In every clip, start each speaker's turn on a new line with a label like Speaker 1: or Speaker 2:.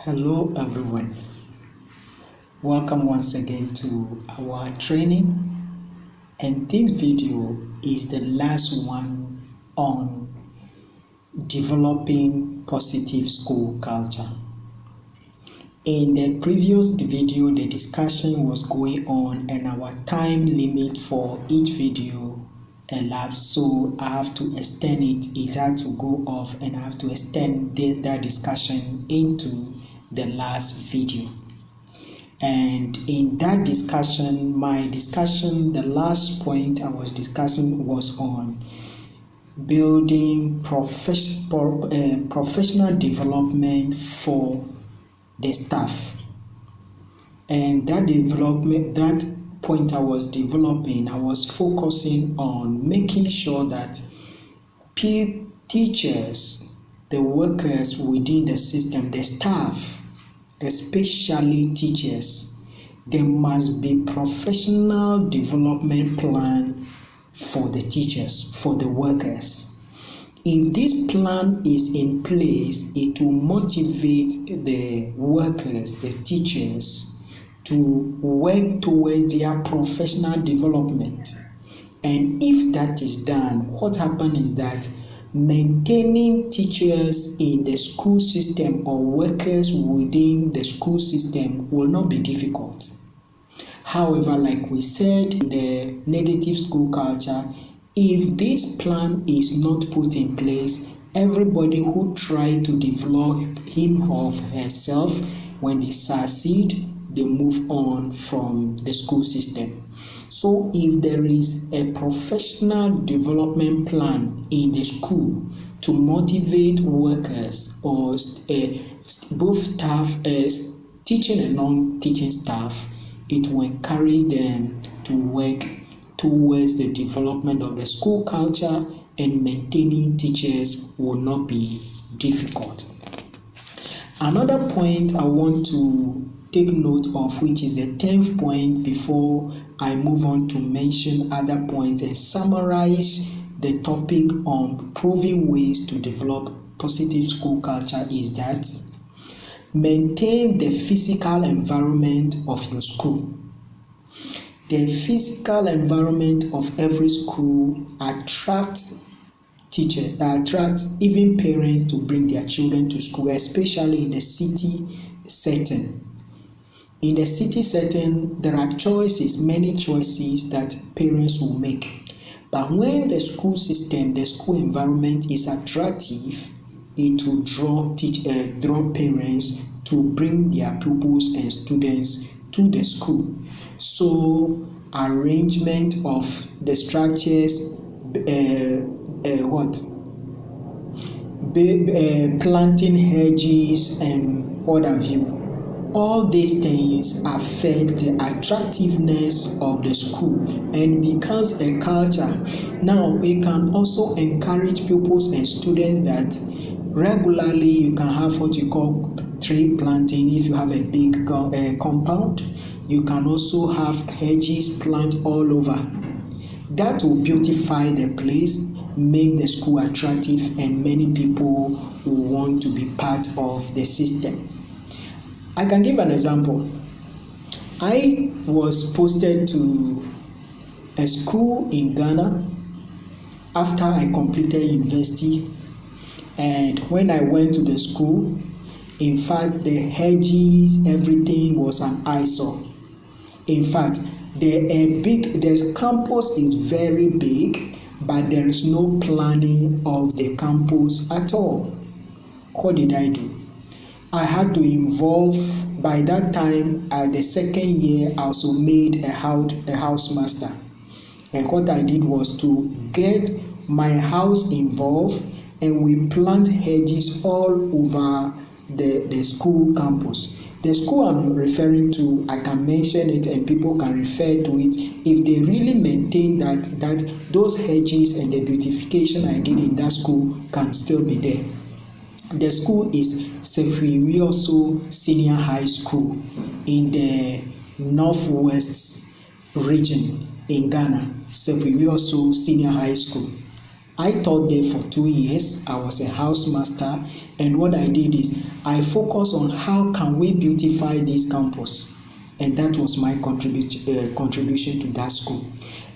Speaker 1: Hello everyone, welcome once again to our training, and this video is the last one on developing positive school culture. In the previous video, the discussion was going on and our time limit for each video elapsed, so I have to extend it. It had to go off and I have to extend that discussion into the last video. And in that discussion, the last point I was discussing was on building professional development for the staff. And that point I was developing, I was focusing on making sure that teachers, the workers within the system, the staff, especially teachers, there must be professional development plan for the teachers, for the workers. If this plan is in place, it will motivate the workers, the teachers, to work towards their professional development. And if that is done, what happens is that maintaining teachers in the school system or workers within the school system will not be difficult. However, like we said in the negative school culture, if this plan is not put in place, everybody who try to develop him or herself, when they succeed, they move on from the school system. So if there is a professional development plan in the school to motivate workers or both staff, teaching and non-teaching staff, it will encourage them to work towards the development of the school culture, and maintaining teachers will not be difficult. Another point I want to take note of, which is the 10th point, before I move on to mention other points and summarize the topic on proving ways to develop positive school culture, is that maintain the physical environment of your school. The physical environment of every school attracts teachers, attracts even parents to bring their children to school, especially in the city setting. In the city setting, there are many choices that parents will make. But when the school system, the school environment is attractive, it will draw parents to bring their pupils and students to the school. So arrangement of the structures, planting hedges and what have you. All these things affect the attractiveness of the school and becomes a culture. Now, we can also encourage pupils and students that regularly you can have what you call tree planting. If you have a big compound, you can also have hedges plant all over. That will beautify the place, make the school attractive, and many people will want to be part of the system. I can give an example. I was posted to a school in Ghana after I completed university, and when I went to the school, in fact, the hedges, everything was an eyesore. In fact, the campus is very big, but there is no planning of the campus at all. What did I do? I had to involve, by that time, at the second year, I also made a house master. And what I did was to get my house involved, and we plant hedges all over the school campus. The school I'm referring to, I can mention it and people can refer to it. If they really maintain that those hedges and the beautification I did in that school can still be there. The school is Sefiwioso Senior High School in the Northwest region in Ghana. Sefiwioso Senior High School. I taught there for 2 years. I was a housemaster, And what I did is I focused on how can we beautify this campus, and that was my contribution to that school.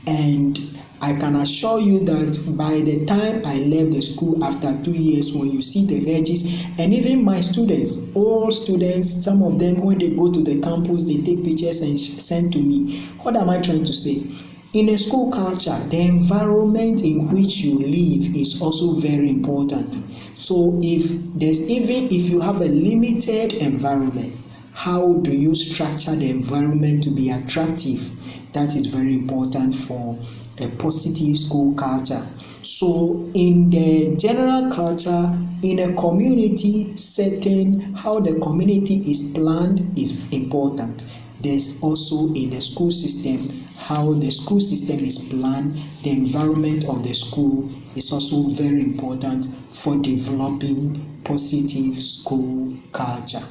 Speaker 1: And I can assure you that by the time I left the school after 2 years, when you see the edges, and even my students, all students, some of them, when they go to the campus, they take pictures and send to me. What am I trying to say? In a school culture, the environment in which you live is also very important. So even if you have a limited environment, how do you structure the environment to be attractive? That is very important for a positive school culture. So in the general culture, in a community setting, how the community is planned is important. There's also in the school system, how the school system is planned, the environment of the school is also very important for developing positive school culture.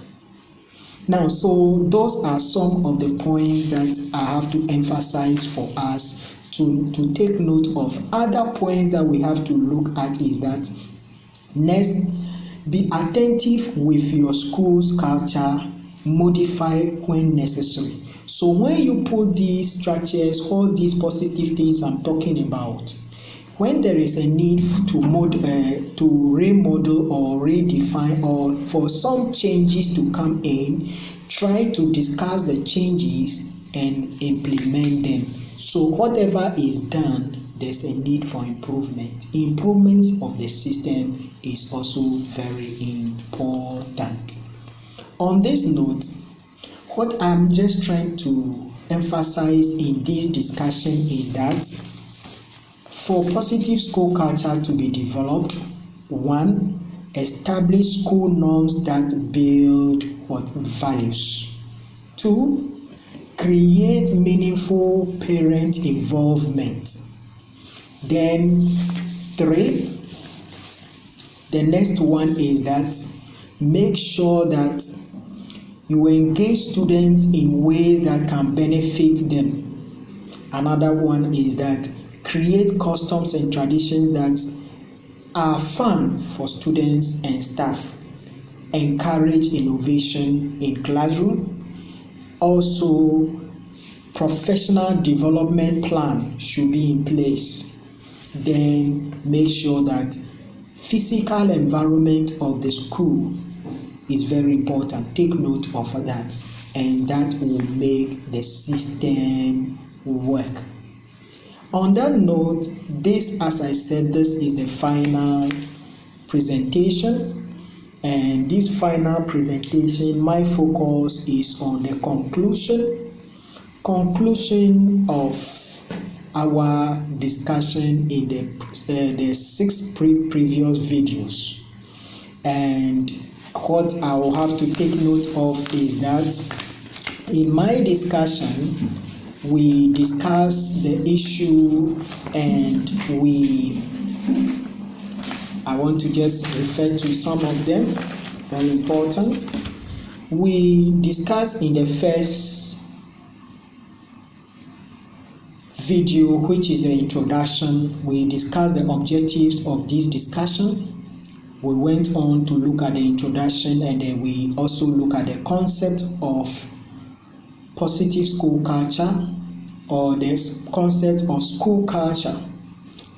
Speaker 1: Now, so those are some of the points that I have to emphasize for us to take note of. Other points that we have to look at is that, next, be attentive with your school's culture, modify when necessary. So when you put these structures, all these positive things I'm talking about, when there is a need to remodel or redefine, or for some changes to come in, try to discuss the changes and implement them. So whatever is done, there's a need for improvement. Improvement of the system is also very important. On this note, what I'm just trying to emphasize in this discussion is that for positive school culture to be developed, 1, establish school norms that build values. 2, create meaningful parent involvement. Then 3, the next one is that make sure that you engage students in ways that can benefit them. Another one is that create customs and traditions that are fun for students and staff. Encourage innovation in classroom. Also, professional development plan should be in place. Then make sure that physical environment of the school is very important. Take note of that, and that will make the system work. On that note, this, as I said, this is the final presentation. And this final presentation, my focus is on the conclusion of our discussion in the 6 previous videos. And what I will have to take note of is that in my discussion, we discussed the issue, and I want to just refer to some of them, very important. We discussed in the first video, which is the introduction, we discussed the objectives of this discussion. We went on to look at the introduction, and then we also look at the concept of positive school culture, or the concept of school culture.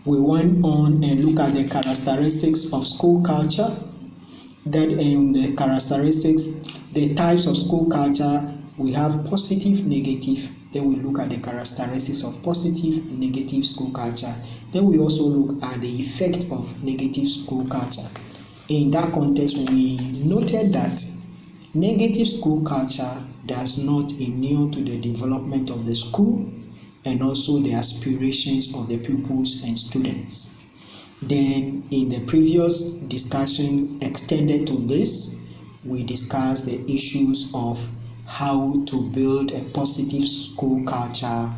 Speaker 1: We went on and looked at the characteristics of school culture, that in the characteristics, the types of school culture, we have positive, negative. Then we look at the characteristics of positive and negative school culture. Then we also look at the effect of negative school culture. In that context, we noted that negative school culture does not inure to the development of the school and also the aspirations of the pupils and students. Then in the previous discussion extended to this, we discussed the issues of how to build a positive school culture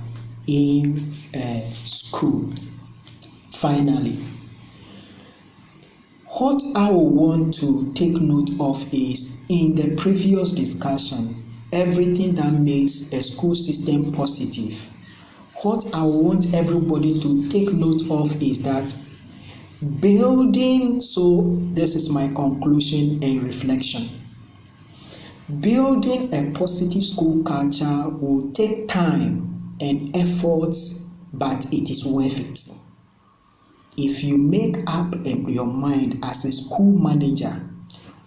Speaker 1: in a school. Finally, what I want to take note of is, in the previous discussion, everything that makes a school system positive. What I want everybody to take note of is that So this is my conclusion and reflection. Building a positive school culture will take time and effort, but it is worth it. If you make up your mind as a school manager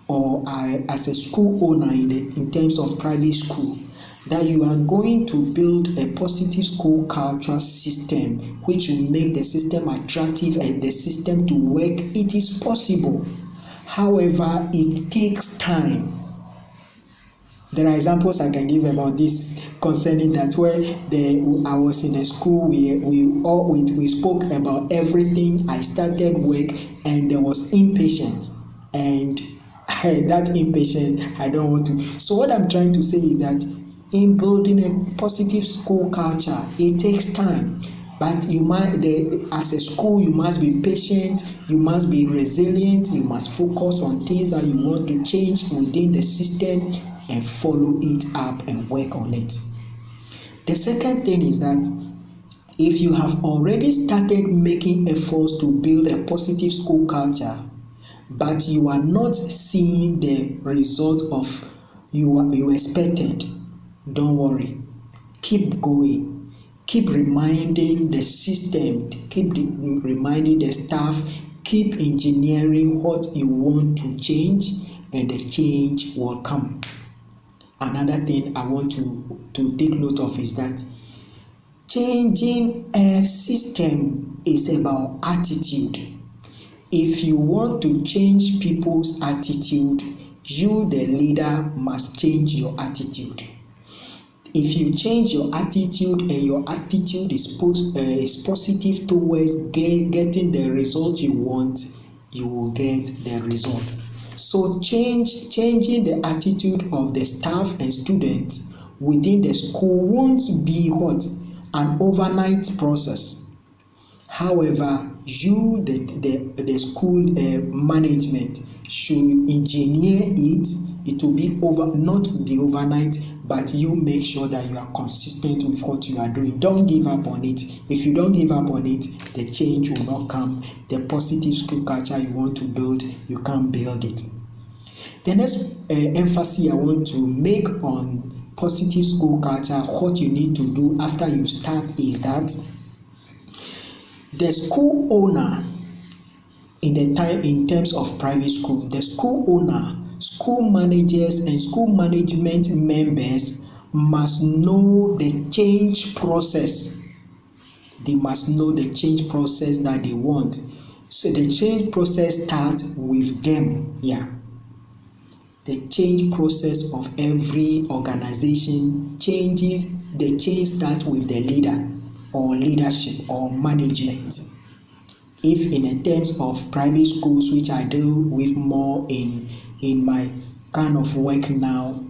Speaker 1: or as a school owner in terms of private school, that you are going to build a positive school culture system which will make the system attractive and the system to work, it is possible. However, it takes time. There are examples I can give about this concerning that where I was in a school, we spoke about everything. I started work and there was impatience, and that impatience I don't want to. So what I'm trying to say is that in building a positive school culture, it takes time. But as a school, you must be patient, you must be resilient, you must focus on things that you want to change within the system and follow it up and work on it. The second thing is that if you have already started making efforts to build a positive school culture, but you are not seeing the result of you expected, don't worry. Keep going. Keep reminding the system, keep reminding the staff, keep engineering what you want to change, and the change will come. Another thing I want to take note of is that changing a system is about attitude. If you want to change people's attitude, you, the leader, must change your attitude. If you change your attitude and your attitude is positive towards getting the result you want, you will get the result. So changing the attitude of the staff and students within the school won't be an overnight process. However, you, the school management, should engineer it. It will not be overnight, but you make sure that you are consistent with what you are doing. Don't give up on it. If you don't give up on it, the change will not come. The positive school culture you want to build, you can't build it. The next emphasis I want to make on positive school culture, what you need to do after you start, is that the school owner, in terms of private school, the school owner, school managers and school management members must know the change process. They must know the change process that they want. So the change process starts with them. The change process of every organization the change starts with the leader or leadership or management. If in terms of private schools, which I deal with more in my kind of work now,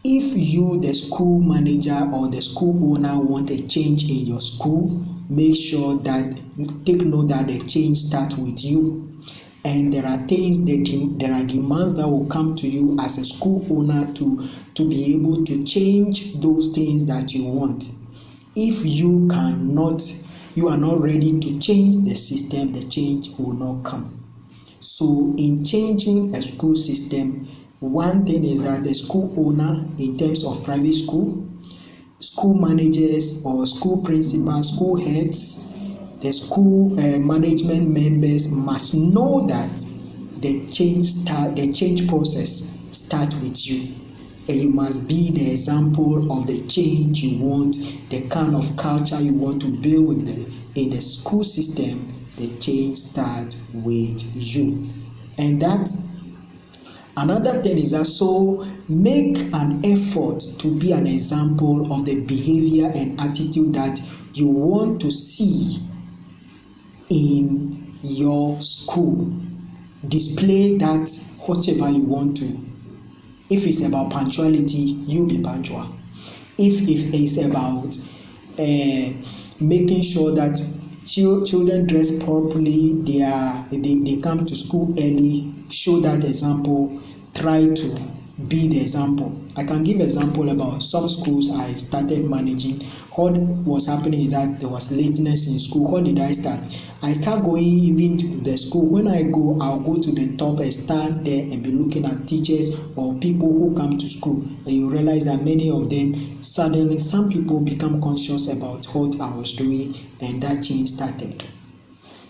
Speaker 1: if you, the school manager or the school owner, want a change in your school, take note that the change starts with you. And there are demands that will come to you as a school owner to be able to change those things that you want. If you are not ready to change the system, the change will not come. So in changing a school system, one thing is that the school owner, in terms of private school managers or school principals, school heads, the school management members must know that the change process starts with you, and you must be the example of the change you want, the kind of culture you want to build in the school system. The change starts with you. And that another thing is that, so make an effort to be an example of the behavior and attitude that you want to see in your school. Display that whatever you want to. If it's about punctuality, you be punctual. If it's about making sure that children dress properly, they come to school early, show that example. Try to be the example. I can give example about some schools I started managing. What was happening is that there was lateness in school. What did I start? I start going even to the school. When I go, I'll go to the top and stand there and be looking at teachers or people who come to school, and you realize that many of them, suddenly some people become conscious about what I was doing, and that change started.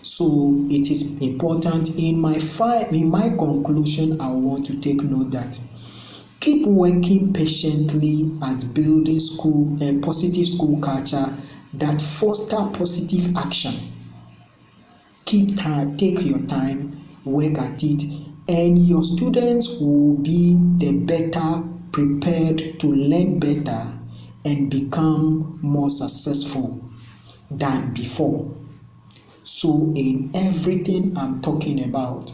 Speaker 1: So it is important. In my conclusion, I want to take note that keep working patiently at building a positive school culture that foster positive action. Take your time, work at it, and your students will be the better prepared to learn better and become more successful than before. So in everything I'm talking about,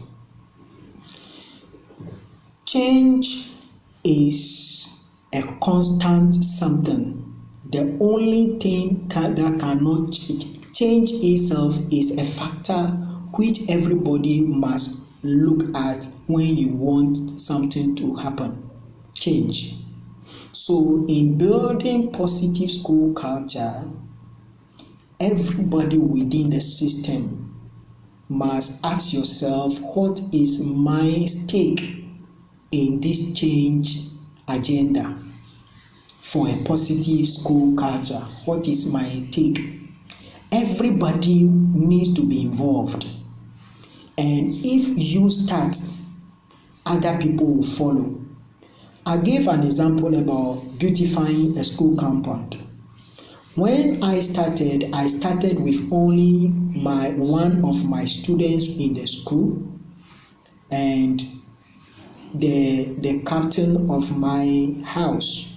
Speaker 1: change is a constant something. The only thing that cannot change itself is a factor which everybody must look at when you want something to happen. Change. So in building positive school culture, everybody within the system must ask yourself, what is my stake in this change agenda for a positive school culture? What is my take? Everybody needs to be involved, and if you start, other people will follow. I gave an example about beautifying a school compound. When I started with only one of my students in the school and the captain of my house.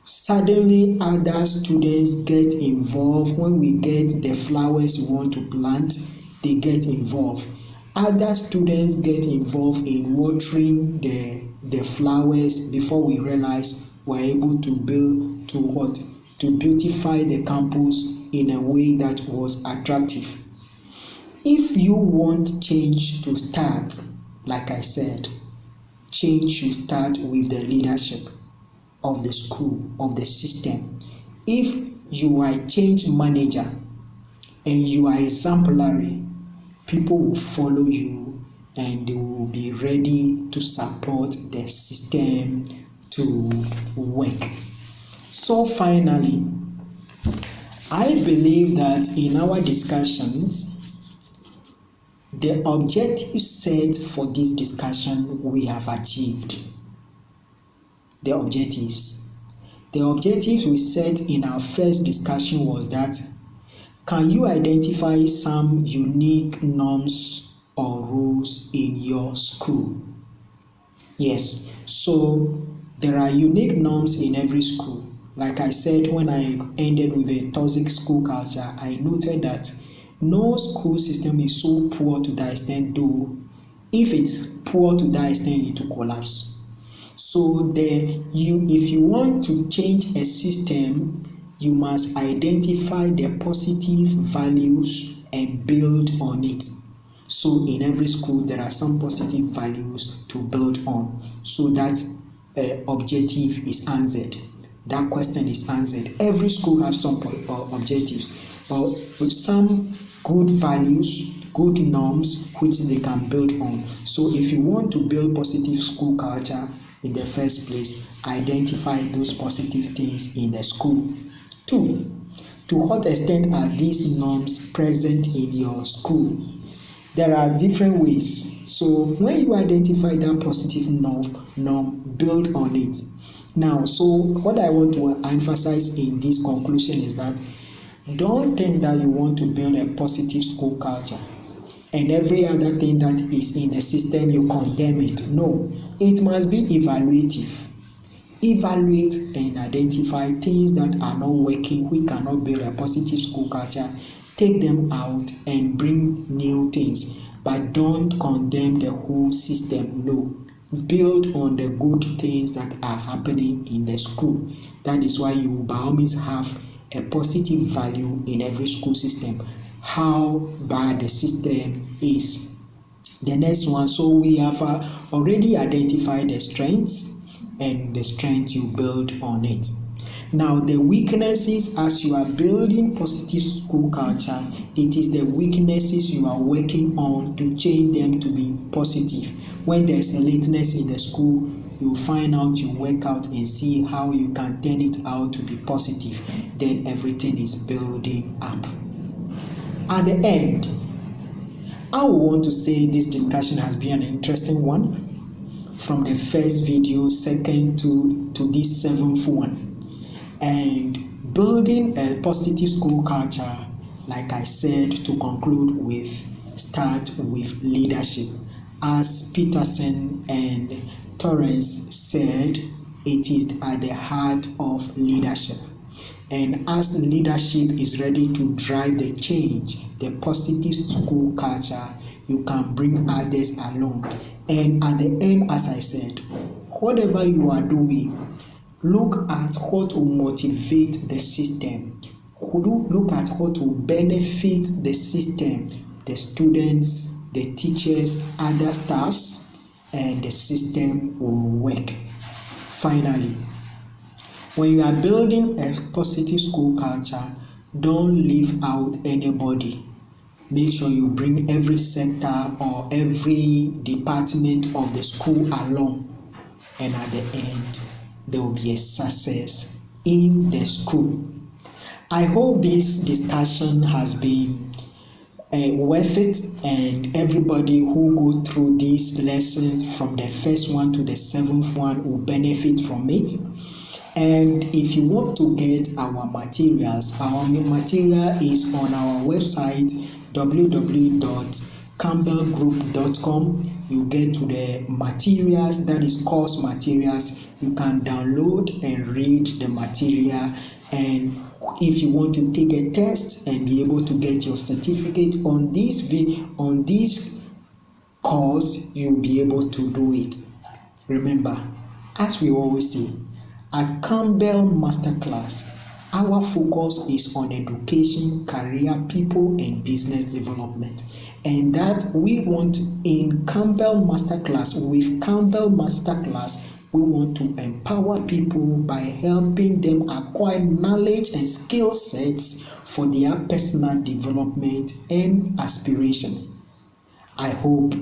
Speaker 1: Suddenly other students get involved. When we get the flowers we want to plant, they get involved. Other students get involved in watering the flowers. Before we realize, we're able to beautify the campus in a way that was attractive. If you want change to start, like I said, change should start with the leadership of the school, of the system. If you are a change manager and you are exemplary, people will follow you and they will be ready to support the system to work. So finally, I believe that in our discussions, the objectives set for this discussion we have achieved. The objectives we set in our first discussion was that, can you identify some unique norms or rules in your school? Yes, so there are unique norms in every school. Like I said, when I ended with a toxic school culture, I noted that no school system is so poor to that extent, though if it's poor to that extent, it will collapse. So if you want to change a system, you must identify the positive values and build on it. So in every school, there are some positive values to build on, so that objective is answered. That question is answered. Every school has some objectives, but with some good values, good norms, which they can build on. So if you want to build positive school culture in the first place, identify those positive things in the school. 2, to what extent are these norms present in your school? There are different ways. So when you identify that positive norm, build on it. Now, so what I want to emphasize in this conclusion is that don't think that you want to build a positive school culture and every other thing that is in the system you condemn it. No, it must be evaluative. Evaluate and identify things that are not working. We cannot build a positive school culture. Take them out and bring new things, but don't condemn the whole system. No, build on the good things that are happening in the school. That is why you by all means have a positive value in every school system. How bad the system is. The next one, so we have already identified the strengths and the strength you build on it. Now, the weaknesses, as you are building positive school culture, it is the weaknesses you are working on to change them to be positive. When there's a lateness in the school, you find out, you work out and see how you can turn it out to be positive. Then everything is building up. At the end, I want to say this discussion has been an interesting one. From the first video, second to this seventh one. And building a positive school culture, like I said, to conclude with, start with leadership. As Peterson and Torrance said, it is at the heart of leadership. And as leadership is ready to drive the change, the positive school culture, you can bring others along. And at the end, as I said, whatever you are doing, look at what will motivate the system. Look at what will benefit the system, the students, the teachers, other staffs, and the system will work. Finally, when you are building a positive school culture, don't leave out anybody. Make sure you bring every sector or every department of the school along, and at the end, there will be a success in the school. I hope this discussion has been worth it, and everybody who go through these lessons from the first one to the seventh one will benefit from it. And if you want to get our materials, our material is on our website www.kambelgroup.com. You get to the materials, that is course materials. You can download and read the material, and if you want to take a test and be able to get your certificate on this course, you'll be able to do it. Remember, as we always say, at Kambel Masterclass, our focus is on education, career, people, and business development. And that we want in Kambel Masterclass, with Kambel Masterclass, we want to empower people by helping them acquire knowledge and skill sets for their personal development and aspirations. I hope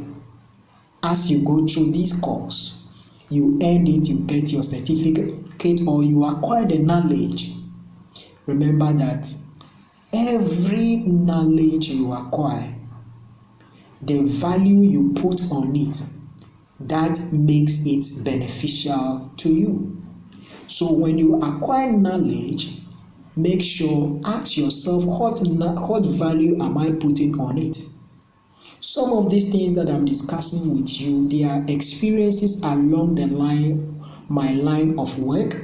Speaker 1: as you go through this course, you end it, you get your certificate, or you acquire the knowledge. Remember that every knowledge you acquire, the value you put on it, that makes it beneficial to you. So when you acquire knowledge, make sure, ask yourself, what value am I putting on it? Some of these things that I'm discussing with you, they are experiences along the line, my line of work,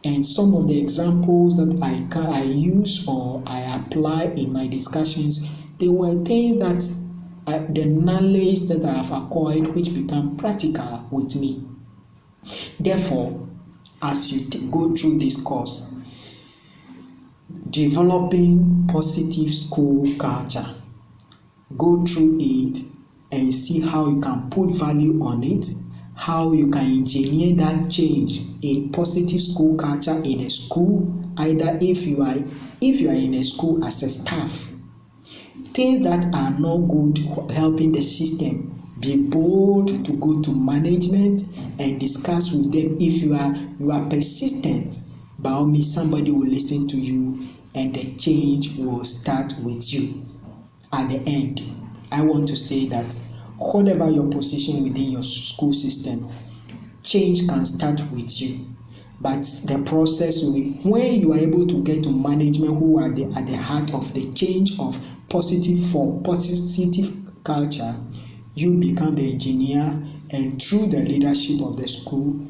Speaker 1: and some of the examples that I use or I apply in my discussions, they were things that the knowledge that I have acquired which become practical with me. Therefore, as you go through this course, developing positive school culture, go through it and see how you can put value on it, how you can engineer that change in positive school culture in a school, either if you are in a school as a staff. Things that are not good helping the system, be bold to go to management and discuss with them. If you are persistent, by all means somebody will listen to you and the change will start with you. At the end, I want to say that whatever your position within your school system, change can start with you. But the process will, when you are able to get to management who are at the heart of the change of positive culture, you become the engineer, and through the leadership of the school,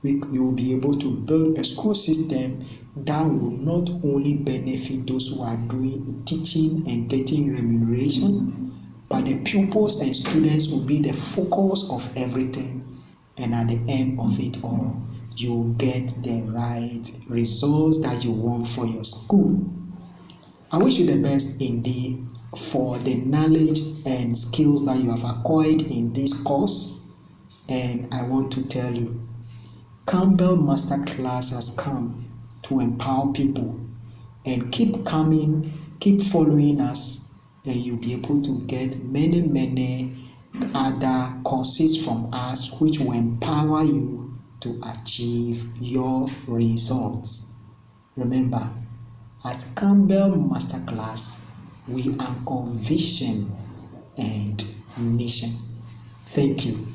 Speaker 1: you will be able to build a school system that will not only benefit those who are doing teaching and getting remuneration, but the pupils and students will be the focus of everything. And at the end of it all, you will get the right results that you want for your school. I wish you the best indeed for the knowledge and skills that you have acquired in this course. And I want to tell you, Kambel Masterclass has come to empower people, and keep coming, keep following us, and you'll be able to get many other courses from us which will empower you to achieve your results. Remember, at Kambel Masterclass, we anchor vision and mission. Thank you.